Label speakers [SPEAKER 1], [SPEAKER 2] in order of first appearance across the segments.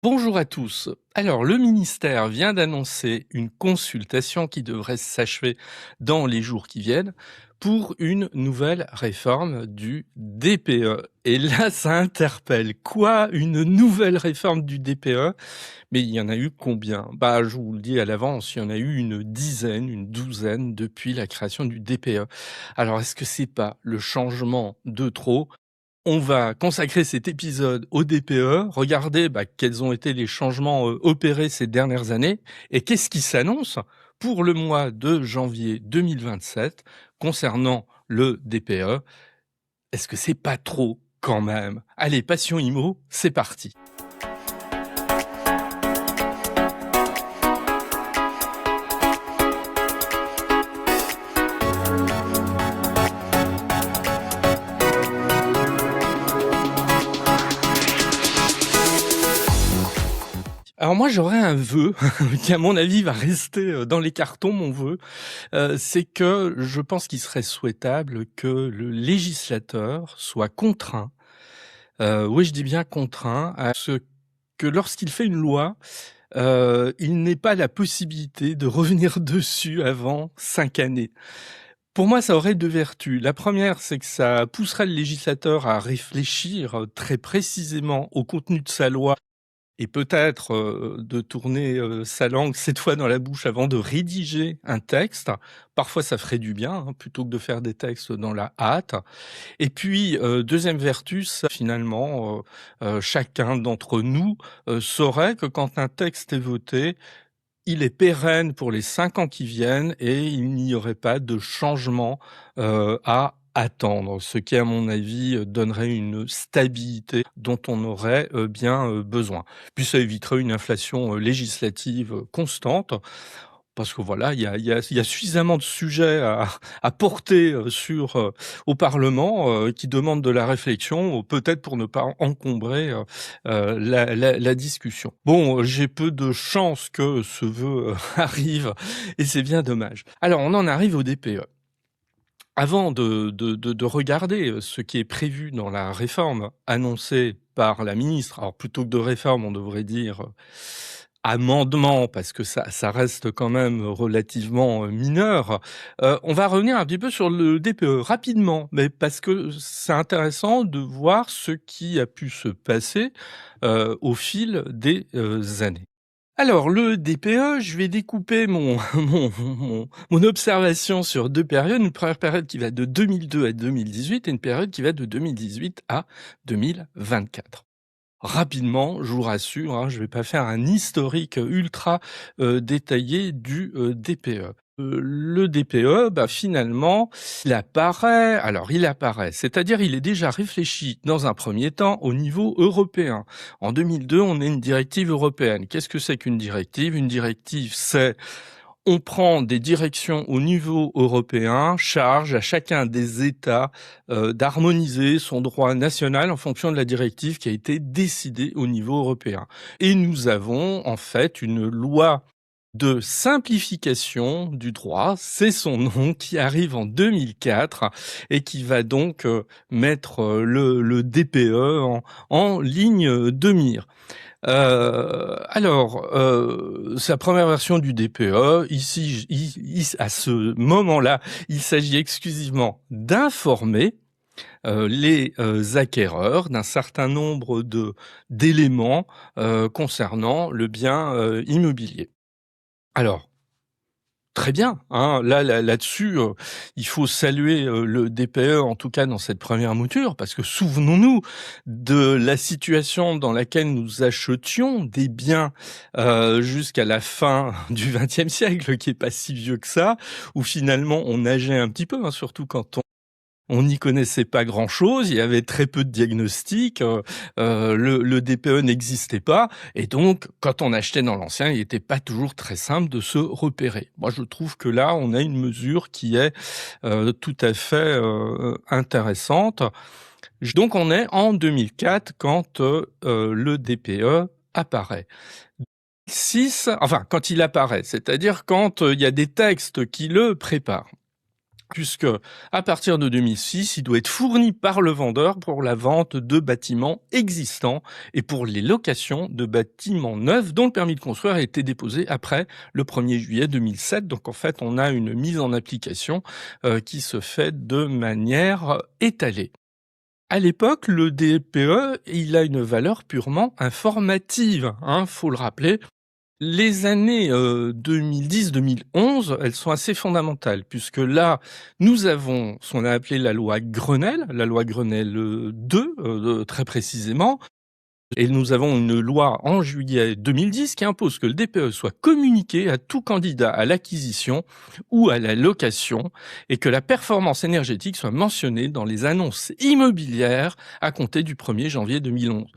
[SPEAKER 1] Bonjour à tous. Alors, le ministère vient d'annoncer une consultation qui devrait s'achever dans les jours qui viennent pour une nouvelle réforme du DPE. Et là, ça interpelle. Quoi? Une nouvelle réforme du DPE? Mais il y en a eu combien? Bah, je vous le dis à l'avance, il y en a eu une dizaine, une douzaine depuis la création du DPE. Alors, est-ce que c'est pas le changement de trop? On va consacrer cet épisode au DPE, regarder quels ont été les changements opérés ces dernières années et qu'est-ce qui s'annonce pour le mois de janvier 2027 concernant le DPE. Est-ce que c'est pas trop quand même? Allez, Passion Immo, c'est parti. Alors moi, j'aurais un vœu qui, à mon avis, va rester dans les cartons, mon vœu. C'est que je pense qu'il serait souhaitable que le législateur soit contraint, oui, je dis bien contraint, à ce que lorsqu'il fait une loi, il n'ait pas la possibilité de revenir dessus avant 5 années. Pour moi, ça aurait 2 vertus. La première, c'est que ça pousserait le législateur à réfléchir très précisément au contenu de sa loi et peut-être, de tourner, sa langue 7 fois dans la bouche avant de rédiger un texte. Parfois, ça ferait du bien, hein, plutôt que de faire des textes dans la hâte. Et puis, 2e vertu, c'est finalement, chacun d'entre nous, saurait que quand un texte est voté, il est pérenne pour les 5 ans qui viennent et il n'y aurait pas de changement, à attendre. Ce qui, à mon avis, donnerait une stabilité dont on aurait, bien, besoin. Puis ça éviterait une inflation, législative, constante. Parce que voilà, il y a suffisamment de sujets à porter, au parlement, qui demandent de la réflexion, peut-être pour ne pas encombrer, la discussion. Bon, j'ai peu de chances que ce vœu, arrive et c'est bien dommage. Alors on en arrive au DPE. Avant de regarder, ce qui est prévu dans la réforme annoncée par la ministre, alors plutôt que de réforme, on devrait dire, amendement parce que ça reste quand même relativement, mineur. On va revenir un petit peu sur le DPE rapidement, mais parce que c'est intéressant de voir ce qui a pu se passer, au fil des, années. Alors le DPE, je vais découper mon mon observation sur 2 périodes. Une première période qui va de 2002 à 2018 et une période qui va de 2018 à 2024. Rapidement, je vous rassure, hein, je vais pas faire un historique ultra, détaillé du, DPE. Le DPE, finalement, il apparaît, c'est-à-dire il est déjà réfléchi dans un premier temps au niveau européen. En 2002, on a une directive européenne. Qu'est-ce que c'est qu'une directive? Une directive, c'est on prend des directions au niveau européen, charge à chacun des États d'harmoniser son droit national en fonction de la directive qui a été décidée au niveau européen. Et nous avons en fait une loi de simplification du droit, c'est son nom, qui arrive en 2004 et qui va donc mettre le DPE en ligne de mire. Sa première version du DPE, ici, à ce moment-là, il s'agit exclusivement d'informer les acquéreurs d'un certain nombre d'éléments concernant le bien immobilier. Alors, très bien, hein, là-dessus, il faut saluer, le DPE, en tout cas dans cette première mouture, parce que souvenons-nous de la situation dans laquelle nous achetions des biens, jusqu'à la fin du XXe siècle, qui est pas si vieux que ça, où finalement on nageait un petit peu, hein, surtout quand on n'y connaissait pas grand-chose, il y avait très peu de diagnostics, le DPE n'existait pas et donc quand on achetait dans l'ancien, il n'était pas toujours très simple de se repérer. Moi, je trouve que là, on a une mesure qui est, tout à fait, intéressante. Donc on est en 2004 quand, le DPE apparaît. Quand il apparaît, c'est-à-dire quand, il y a des textes qui le préparent. puisque à partir de 2006, il doit être fourni par le vendeur pour la vente de bâtiments existants et pour les locations de bâtiments neufs dont le permis de construire a été déposé après le 1er juillet 2007. Donc en fait, on a une mise en application qui se fait de manière étalée. À l'époque, le DPE, il a une valeur purement informative, hein, faut le rappeler. Les années 2010-2011, elles sont assez fondamentales puisque là, nous avons ce qu'on a appelé la loi Grenelle 2, très précisément. Et nous avons une loi en juillet 2010 qui impose que le DPE soit communiqué à tout candidat à l'acquisition ou à la location et que la performance énergétique soit mentionnée dans les annonces immobilières à compter du 1er janvier 2011.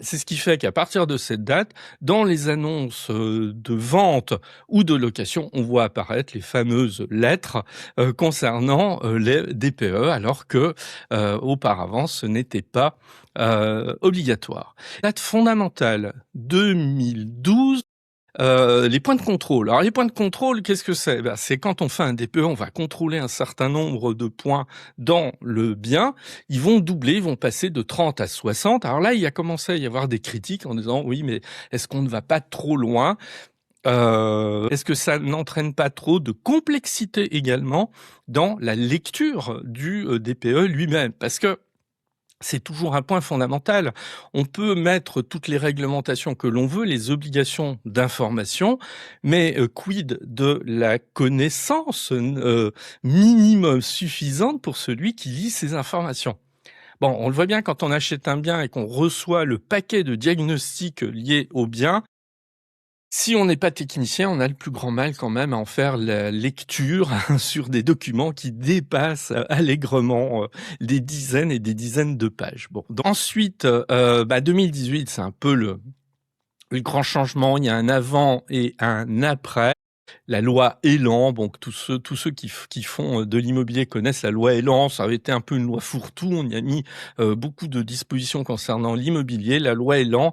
[SPEAKER 1] C'est ce qui fait qu'à partir de cette date, dans les annonces de vente ou de location, on voit apparaître les fameuses lettres concernant les DPE alors que auparavant ce n'était pas obligatoire. Date fondamentale 2012, les points de contrôle. Alors les points de contrôle, qu'est-ce que c'est? C'est quand on fait un DPE, on va contrôler un certain nombre de points dans le bien. Ils vont doubler, ils vont passer de 30 à 60. Alors là, il a commencé à y avoir des critiques en disant oui, mais est-ce qu'on ne va pas trop loin? Est-ce que ça n'entraîne pas trop de complexité également dans la lecture du DPE lui-même? Parce que c'est toujours un point fondamental. On peut mettre toutes les réglementations que l'on veut, les obligations d'information, mais quid de la connaissance minimum suffisante pour celui qui lit ces informations? Bon, on le voit bien quand on achète un bien et qu'on reçoit le paquet de diagnostics liés au bien. Si on n'est pas technicien, on a le plus grand mal quand même à en faire la lecture sur des documents qui dépassent allègrement des dizaines et des dizaines de pages. Bon, donc ensuite, 2018, c'est un peu le grand changement. Il y a un avant et un après. La loi Elan, donc tous ceux qui font de l'immobilier connaissent la loi Elan. Ça avait été un peu une loi fourre-tout. On y a mis beaucoup de dispositions concernant l'immobilier. La loi Elan,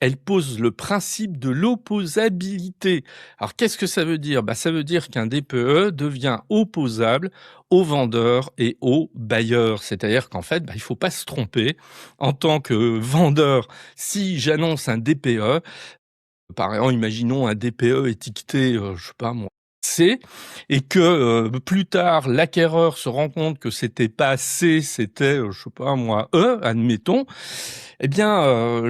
[SPEAKER 1] elle pose le principe de l'opposabilité. Alors, qu'est-ce que ça veut dire? Ça veut dire qu'un DPE devient opposable aux vendeurs et aux bailleurs. C'est-à-dire qu'en fait, il faut pas se tromper. En tant que vendeur, si j'annonce un DPE, par exemple, imaginons un DPE étiqueté, je sais pas moi, C, et que plus tard l'acquéreur se rend compte que c'était pas C, c'était je sais pas moi E, admettons. Eh bien,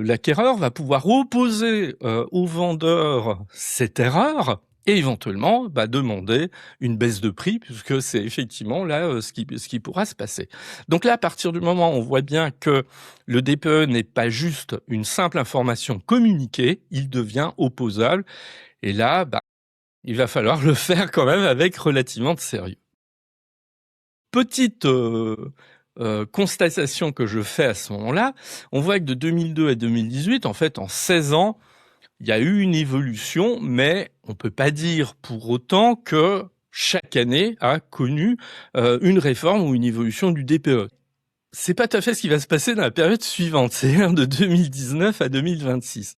[SPEAKER 1] l'acquéreur va pouvoir opposer au vendeur cette erreur et éventuellement demander une baisse de prix puisque c'est effectivement là ce qui pourra se passer. Donc là, à partir du moment où on voit bien que le DPE n'est pas juste une simple information communiquée, il devient opposable. Et là, il va falloir le faire quand même avec relativement de sérieux. Petite constatation que je fais à ce moment-là, on voit que de 2002 à 2018, en fait, en 16 ans, il y a eu une évolution, mais on peut pas dire pour autant que chaque année a connu une réforme ou une évolution du DPE. C'est pas tout à fait ce qui va se passer dans la période suivante, c'est-à-dire de 2019 à 2026.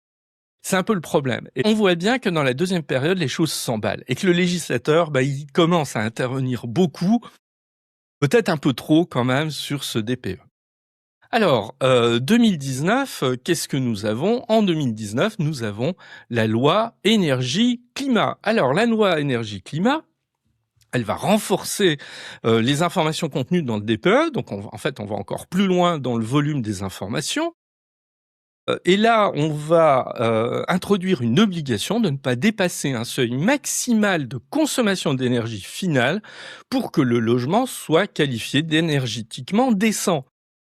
[SPEAKER 1] C'est un peu le problème. Et on voit bien que dans la deuxième période, les choses s'emballent et que le législateur, il commence à intervenir beaucoup, peut-être un peu trop quand même, sur ce DPE. Alors, 2019, qu'est-ce que nous avons? En 2019, nous avons la loi énergie-climat. Alors, la loi énergie-climat, elle va renforcer les informations contenues dans le DPE. Donc, on va encore plus loin dans le volume des informations. Et là, on va introduire une obligation de ne pas dépasser un seuil maximal de consommation d'énergie finale pour que le logement soit qualifié d'énergétiquement décent.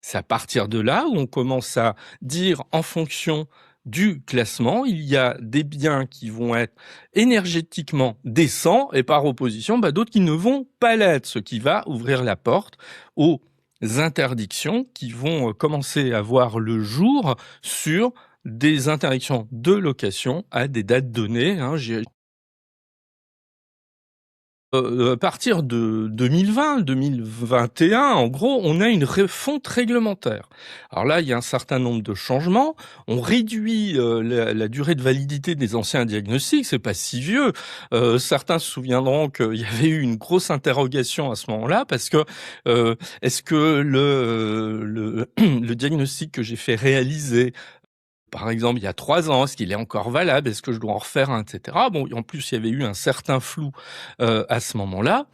[SPEAKER 1] C'est à partir de là où on commence à dire en fonction du classement, il y a des biens qui vont être énergétiquement décents et par opposition, d'autres qui ne vont pas l'être, ce qui va ouvrir la porte aux interdictions qui vont commencer à voir le jour sur des interdictions de location à des dates données. À partir de 2020-2021, en gros, on a une refonte réglementaire. Alors là, il y a un certain nombre de changements. On réduit, la durée de validité des anciens diagnostics, c'est pas si vieux. Certains se souviendront qu'il y avait eu une grosse interrogation à ce moment-là parce que, est-ce que le diagnostic que j'ai fait réaliser par exemple, il y a 3 ans, est-ce qu'il est encore valable? Est-ce que je dois en refaire un et cetera? Bon, en plus, il y avait eu un certain flou, à ce moment-là.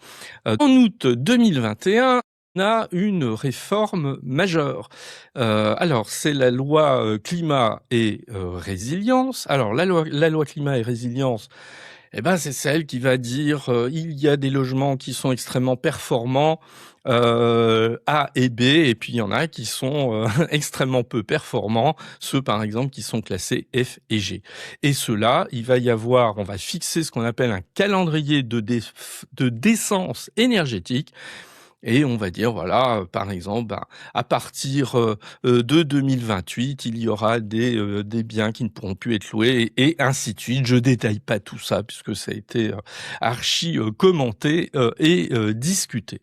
[SPEAKER 1] En août 2021, on a une réforme majeure. Alors c'est la loi, climat et résilience. Alors la loi climat et résilience, eh ben, c'est celle qui va dire, il y a des logements qui sont extrêmement performants, A et B, et puis il y en a qui sont, extrêmement peu performants, ceux par exemple qui sont classés F et G. Et ceux-là, on va fixer ce qu'on appelle un calendrier de décence énergétique et on va dire voilà, par exemple, ben, à partir, de 2028, il y aura des biens qui ne pourront plus être loués et ainsi de suite. Je détaille pas tout ça puisque ça a été, archi, commenté, et discuté.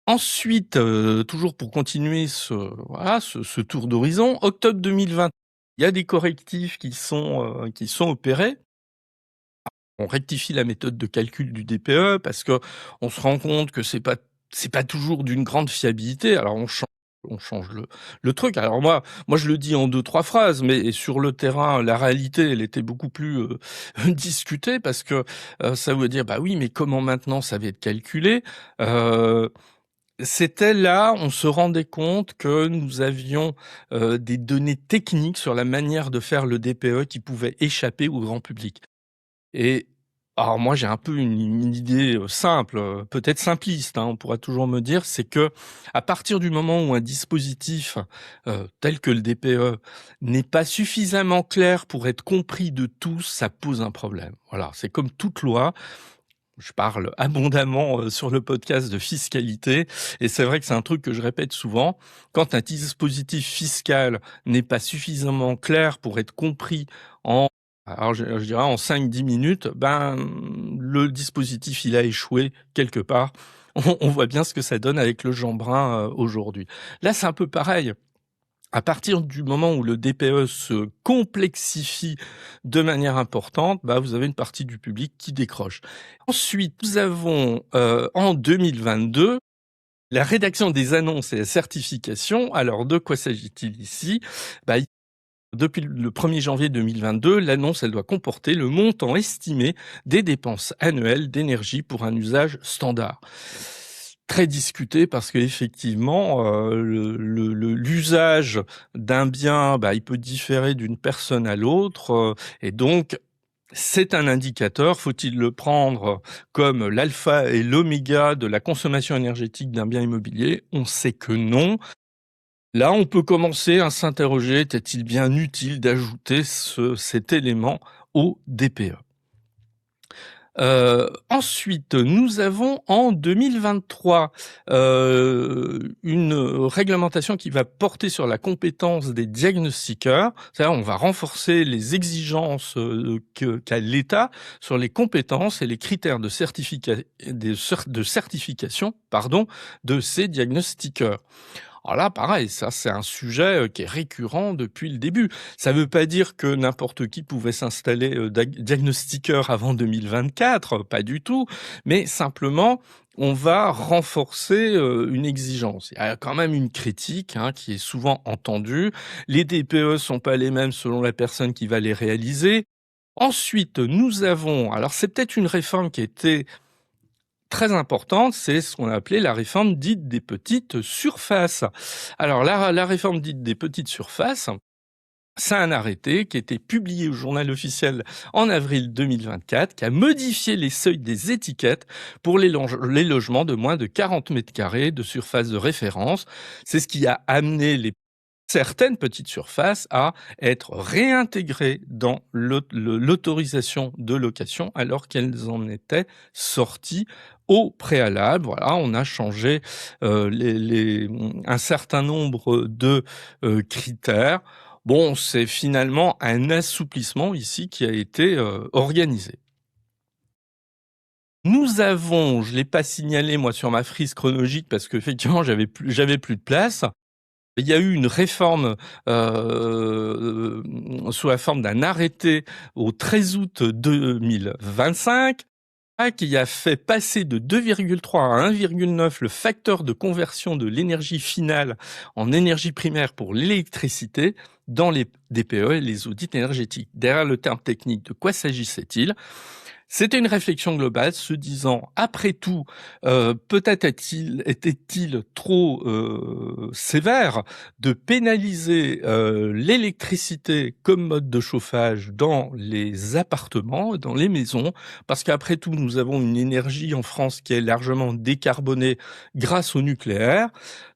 [SPEAKER 1] Ensuite, toujours pour continuer ce tour d'horizon, octobre 2020, il y a des correctifs qui sont opérés. On rectifie la méthode de calcul du DPE parce que on se rend compte que c'est pas toujours d'une grande fiabilité. Alors on change le truc. Alors moi je le dis en deux trois phrases, mais sur le terrain, la réalité, elle était beaucoup plus, discutée parce que, ça veut dire: «Bah oui, mais comment maintenant ça va être calculé?» heu, C'était là, on se rendait compte que nous avions, des données techniques sur la manière de faire le DPE qui pouvaient échapper au grand public. Et alors moi, j'ai un peu une idée, simple, peut-être simpliste, hein, on pourra toujours me dire, c'est que à partir du moment où un dispositif, tel que le DPE n'est pas suffisamment clair pour être compris de tous, ça pose un problème. Voilà, c'est comme toute loi. Je parle abondamment, sur le podcast de fiscalité et c'est vrai que c'est un truc que je répète souvent. Quand un dispositif fiscal n'est pas suffisamment clair pour être compris en alors je dirais en 5-10 minutes, ben, le dispositif, il a échoué quelque part. On voit bien ce que ça donne avec le Jeanbrun, aujourd'hui. Là, c'est un peu pareil. À partir du moment où le DPE se complexifie de manière importante, bah, vous avez une partie du public qui décroche. Ensuite, nous avons, en 2022, la rédaction des annonces et la certification. Alors, de quoi s'agit-il ici? Bah, depuis le 1er janvier 2022, l'annonce, elle doit comporter le montant estimé des dépenses annuelles d'énergie pour un usage standard. Très discuté parce qu'effectivement, l'usage d'un bien, bah, il peut différer d'une personne à l'autre, et donc c'est un indicateur. Faut-il le prendre comme l'alpha et l'oméga de la consommation énergétique d'un bien immobilier? On sait que non. Là, on peut commencer à s'interroger, est-il bien utile d'ajouter cet élément au DPE? Ensuite, nous avons en 2023, une réglementation qui va porter sur la compétence des diagnostiqueurs. C'est-à-dire, on va renforcer les exigences, qu'a l'État sur les compétences et les critères de certification, pardon, de ces diagnostiqueurs. Alors là, pareil, ça c'est un sujet, qui est récurrent depuis le début. Ça ne veut pas dire que n'importe qui pouvait s'installer, diagnostiqueur avant 2024, pas du tout, mais simplement, on va renforcer, une exigence. Il y a quand même une critique, hein, qui est souvent entendue. Les DPE sont pas les mêmes selon la personne qui va les réaliser. Ensuite, nous avons alors c'est peut-être une réforme qui était très importante, c'est ce qu'on a appelé la réforme dite des petites surfaces. Alors la réforme dite des petites surfaces, c'est un arrêté qui a été publié au Journal officiel en avril 2024, qui a modifié les seuils des étiquettes pour les logements de moins de 40 mètres carrés de surface de référence. C'est ce qui a amené certaines petites surfaces à être réintégrées dans l'autorisation de location alors qu'elles en étaient sorties au préalable. Voilà, on a changé un certain nombre de critères. Bon, c'est finalement un assouplissement ici qui a été organisé. Nous avons, je l'ai pas signalé moi sur ma frise chronologique parce qu'effectivement j'avais plus de place. Il y a eu une réforme, sous la forme d'un arrêté au 13 août 2025, qui a fait passer de 2,3 à 1,9 le facteur de conversion de l'énergie finale en énergie primaire pour l'électricité dans les DPE et les audits énergétiques. Derrière le terme technique, de quoi s'agissait-il? C'était une réflexion globale se disant, après tout, peut-être était-il trop sévère de pénaliser l'électricité comme mode de chauffage dans les appartements, dans les maisons, parce qu'après tout, nous avons une énergie en France qui est largement décarbonée grâce au nucléaire.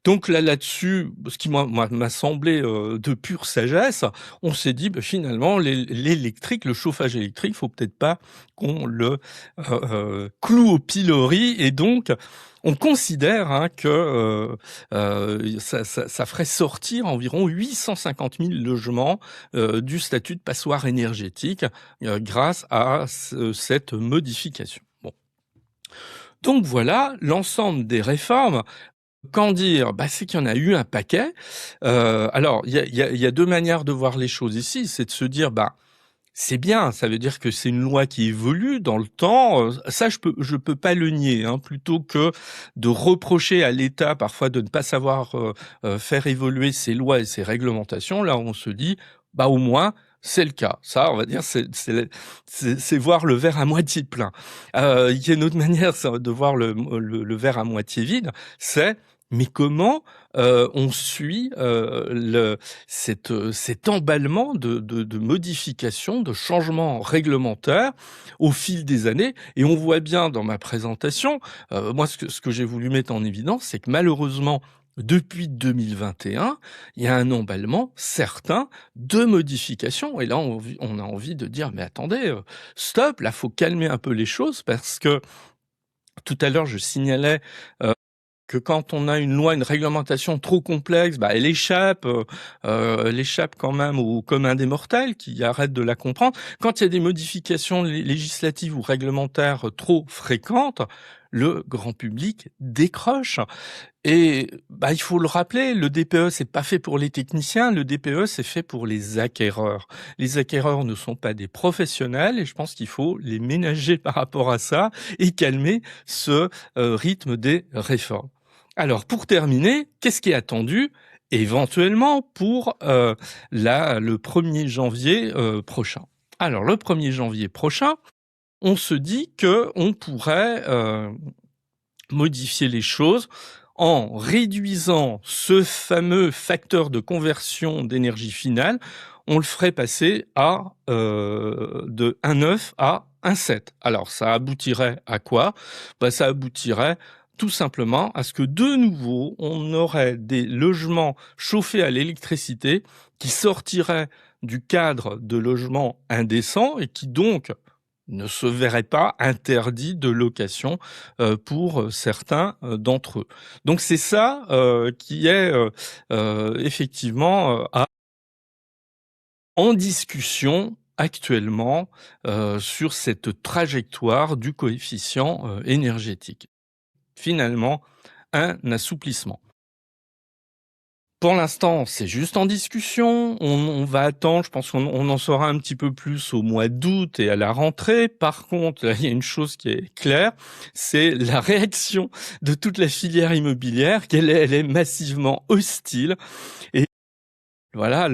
[SPEAKER 1] Donc là-dessus, ce qui m'a semblé de pure sagesse, on s'est dit, finalement, l'électrique, le chauffage électrique, faut peut-être pas qu'on le cloue au pilori, et donc on considère que ça ferait sortir environ 850 000 logements du statut de passoire énergétique grâce à cette modification. Bon. Donc voilà l'ensemble des réformes. Qu'en dire? C'est qu'il y en a eu un paquet. Alors, il y a deux manières de voir les choses ici. C'est de se dire, c'est bien, ça veut dire que c'est une loi qui évolue dans le temps. Ça, je peux pas le nier. Plutôt que de reprocher à l'État parfois de ne pas savoir faire évoluer ses lois et ses réglementations, là, on se dit, au moins, c'est le cas. Ça, on va dire, c'est voir le verre à moitié plein. Il y a une autre manière de voir le verre à moitié vide, c'est mais comment on suit cet emballement de modifications, de changements réglementaires au fil des années. Et on voit bien dans ma présentation, moi ce que j'ai voulu mettre en évidence, c'est que malheureusement, depuis 2021, il y a un emballement certain de modifications. Et là, on a envie de dire, mais attendez, stop, là, faut calmer un peu les choses, parce que tout à l'heure, je signalais que quand on a une loi, une réglementation trop complexe, elle échappe quand même au commun des mortels qui arrête de la comprendre. Quand il y a des modifications législatives ou réglementaires trop fréquentes, le grand public décroche. Et il faut le rappeler, le DPE, c'est pas fait pour les techniciens, le DPE, c'est fait pour les acquéreurs. Les acquéreurs ne sont pas des professionnels, et je pense qu'il faut les ménager par rapport à ça et calmer ce rythme des réformes. Alors, pour terminer, qu'est-ce qui est attendu éventuellement pour le 1er janvier prochain? Alors, le 1er janvier prochain, on se dit qu'on pourrait modifier les choses en réduisant ce fameux facteur de conversion d'énergie finale. On le ferait passer de 1,9 à 1,7. Alors, ça aboutirait à quoi? Ça aboutirait tout simplement à ce que, de nouveau, on aurait des logements chauffés à l'électricité qui sortiraient du cadre de logements indécents et qui donc ne se verraient pas interdits de location pour certains d'entre eux. Donc c'est ça qui est effectivement en discussion actuellement sur cette trajectoire du coefficient énergétique. Finalement, un assouplissement. Pour l'instant, c'est juste en discussion. On va attendre, je pense qu'on en saura un petit peu plus au mois d'août et à la rentrée. Par contre, il y a une chose qui est claire, c'est la réaction de toute la filière immobilière, elle est massivement hostile. Et voilà,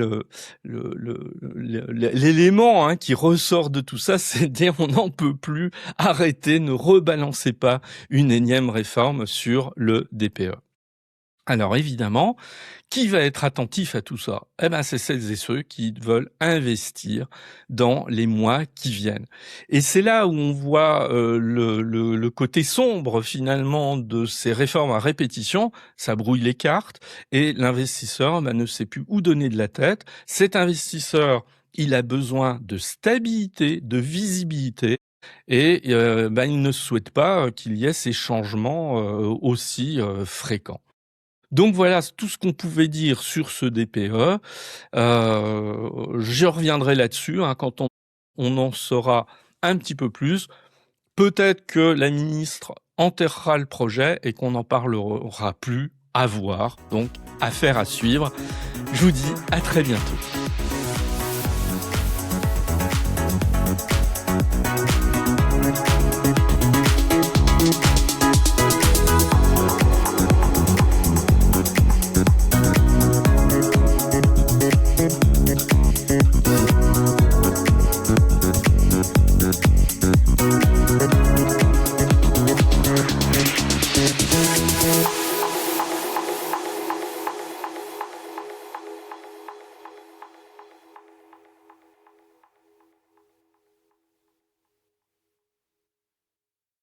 [SPEAKER 1] l'élément qui ressort de tout ça, c'est dire on n'en peut plus, arrêtez, ne rebalancez pas une énième réforme sur le DPE. Alors évidemment, qui va être attentif à tout ça? C'est celles et ceux qui veulent investir dans les mois qui viennent. Et c'est là où on voit le côté sombre finalement de ces réformes à répétition. Ça brouille les cartes et l'investisseur ne sait plus où donner de la tête. Cet investisseur, il a besoin de stabilité, de visibilité. Et il ne souhaite pas qu'il y ait ces changements aussi fréquents. Donc voilà tout ce qu'on pouvait dire sur ce DPE. Je reviendrai là-dessus quand on en saura un petit peu plus. peut-être que la ministre enterrera le projet et qu'on n'en parlera plus, à voir, donc affaire à suivre. Je vous dis à très bientôt.